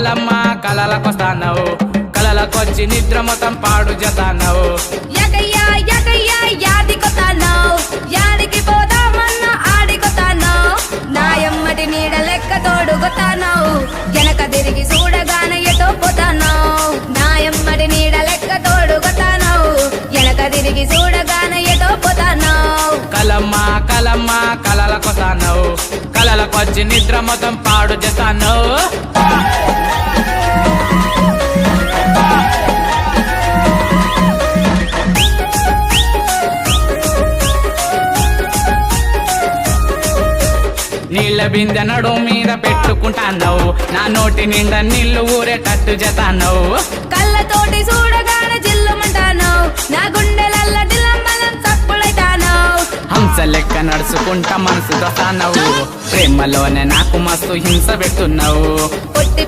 కలమ్మ కలలకొస్తానవు కలలకొచ్చి నిద్ర మొత్తం పాడు చేస్తానవు ఎగయ్యా ఎగయ్యా యాదికొతానవ్ యాడికి పోదామన్న ఆడికొతానవ్ నాయమ్మటి నీడ లెక్క తోడుగొతానవ్ వెనక తిరిగి చూడగానే ఎటో పోతానవ్ నాయమ్మటి నీడ లెక్క తోడుగొతానవ్ వెనక తిరిగి చూడగానే ఎటో పోతానవ్ కలమ్మ కలమ్మ కలలకొస్తానవు కలలకొచ్చి నిద్ర మొత్తం పాడు చేస్తాను నీళ్ళ బిందె నడు మీద పెట్టుకుంటానవు నా నోటి నిండా నీళ్లు ఊరేటట్టు చేస్తానవు కళ్ళతోటి చూడగానే జిల్లుమంటానవ్ నా గుండెలల్ల దిల్లంబలం చప్పుడైతానవ్ హంస లెక్క నడుచుకుంటా మనసు దొస్తానవు ప్రేమలోనే నాకు మస్తు హింస పెడుతున్నావు పొట్టి